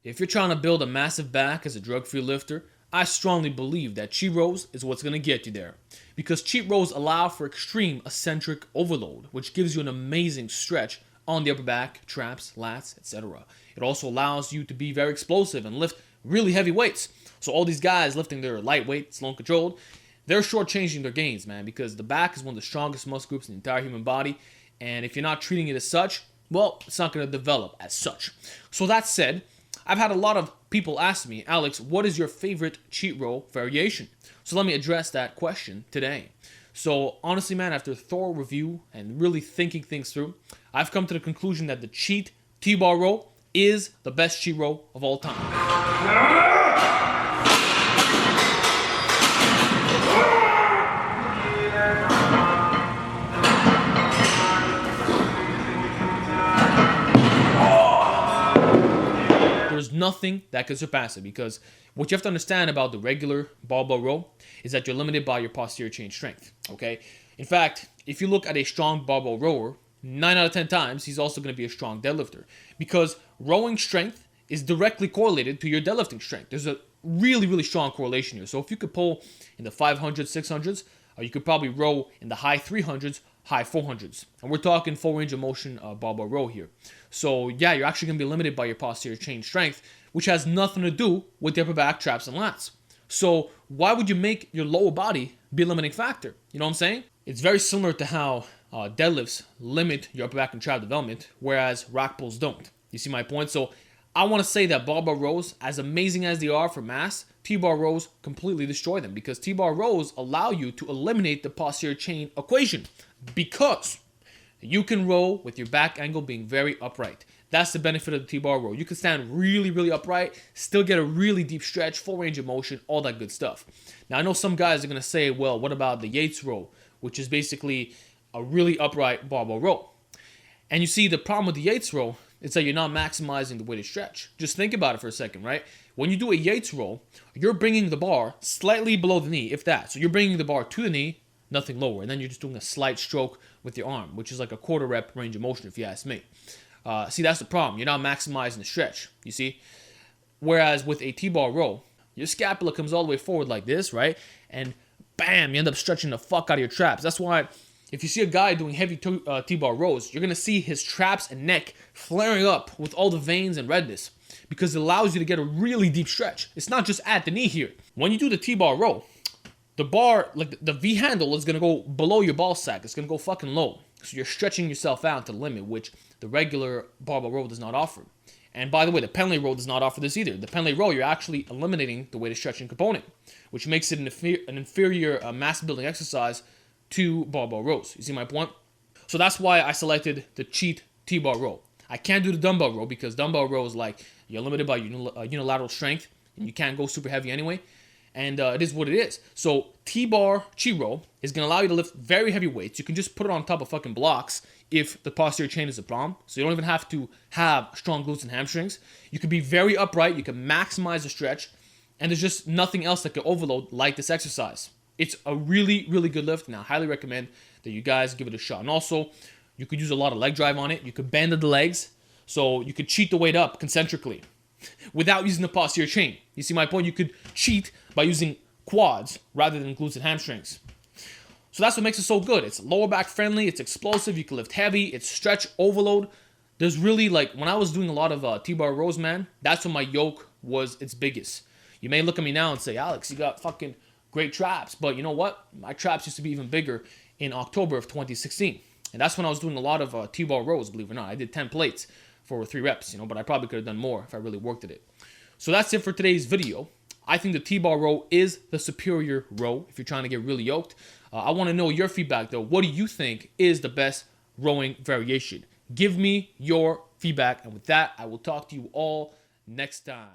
If you're trying to build a massive back as a drug-free lifter, I strongly believe that cheat rows is what's going to get you there. Because cheat rows allow for extreme eccentric overload, which gives you an amazing stretch on the upper back, traps, lats, etc. It also allows you to be very explosive and lift really heavy weights. So all these guys lifting their lightweight, slow and controlled, they're shortchanging their gains, man, because the back is one of the strongest muscle groups in the entire human body. And if you're not treating it as such, well, it's not going to develop as such. So that said, I've had a lot of people ask me, Alex, what is your favorite cheat row variation? So let me address that question today. So honestly, man, after a thorough review and really thinking things through, I've come to the conclusion that the cheat T-bar row is the best cheat row of all time. There's nothing that can surpass it, because what you have to understand about the regular barbell row is that you're limited by your posterior chain strength, okay? In fact, if you look at a strong barbell rower, 9 out of 10 times, he's also going to be a strong deadlifter, because rowing strength is directly correlated to your deadlifting strength. There's a really, really strong correlation here. So if you could pull in the 500s, 600s, you could probably row in the high 300s, high 400s. And we're talking full range of motion barbell row here. So yeah, you're actually going to be limited by your posterior chain strength, which has nothing to do with the upper back, traps, and lats. So why would you make your lower body be a limiting factor? You know what I'm saying? It's very similar to how deadlifts limit your upper back and trap development, whereas rack pulls don't. You see my point? So I want to say that barbell rows, as amazing as they are for mass, T-bar rows completely destroy them, because T-bar rows allow you to eliminate the posterior chain equation, because you can row with your back angle being very upright. That's the benefit of the T-bar row. You can stand really, really upright, still get a really deep stretch, full range of motion, all that good stuff. Now, I know some guys are going to say, well, what about the Yates row, which is basically a really upright barbell row? And you see, the problem with the Yates row is that you're not maximizing the weighted stretch. Just think about it for a second, right? When you do a Yates row, you're bringing the bar slightly below the knee, if that. So you're bringing the bar to the knee, nothing lower. And then you're just doing a slight stroke with your arm, which is like a quarter rep range of motion, if you ask me. See, that's the problem. You're not maximizing the stretch, you see? Whereas with a T-bar row, your scapula comes all the way forward like this, right? And bam, you end up stretching the fuck out of your traps. That's why if you see a guy doing heavy T-bar rows, you're going to see his traps and neck flaring up with all the veins and redness, because it allows you to get a really deep stretch. It's not just at the knee here. When you do the T-bar row, the bar, like the V handle, is going to go below your ball sack. It's going to go fucking low. So you're stretching yourself out to the limit, which the regular barbell row does not offer. And by the way, the penalty row does not offer this either. The penalty row, you're actually eliminating the weighted stretching component, which makes it an inferior mass building exercise to barbell rows. You see my point? So that's why I selected the cheat T-bar row. I can't do the dumbbell row, because dumbbell row is like you're limited by unilateral strength, and you can't go super heavy anyway. And it is what it is. So T-bar cheat row is going to allow you to lift very heavy weights. You can just put it on top of fucking blocks if the posterior chain is a problem. So you don't even have to have strong glutes and hamstrings. You can be very upright. You can maximize the stretch. And there's just nothing else that can overload like this exercise. It's a really, really good lift, and I highly recommend that you guys give it a shot. And also, you could use a lot of leg drive on it. You could bend the legs, so you could cheat the weight up concentrically without using the posterior chain. You see my point? You could cheat by using quads rather than glutes and hamstrings. So that's what makes it so good. It's lower back friendly. It's explosive. You can lift heavy. It's stretch overload. There's really, like, when I was doing a lot of T-bar rows, man, that's when my yoke was its biggest. You may look at me now and say, Alex, you got fucking great traps. But you know what? My traps used to be even bigger in October of 2016. And that's when I was doing a lot of T-bar rows, believe it or not. I did 10 plates for 3 reps, but I probably could have done more if I really worked at it. So that's it for today's video. I think the T-bar row is the superior row if you're trying to get really yoked. I want to know your feedback, though. What do you think is the best rowing variation? Give me your feedback. And with that, I will talk to you all next time.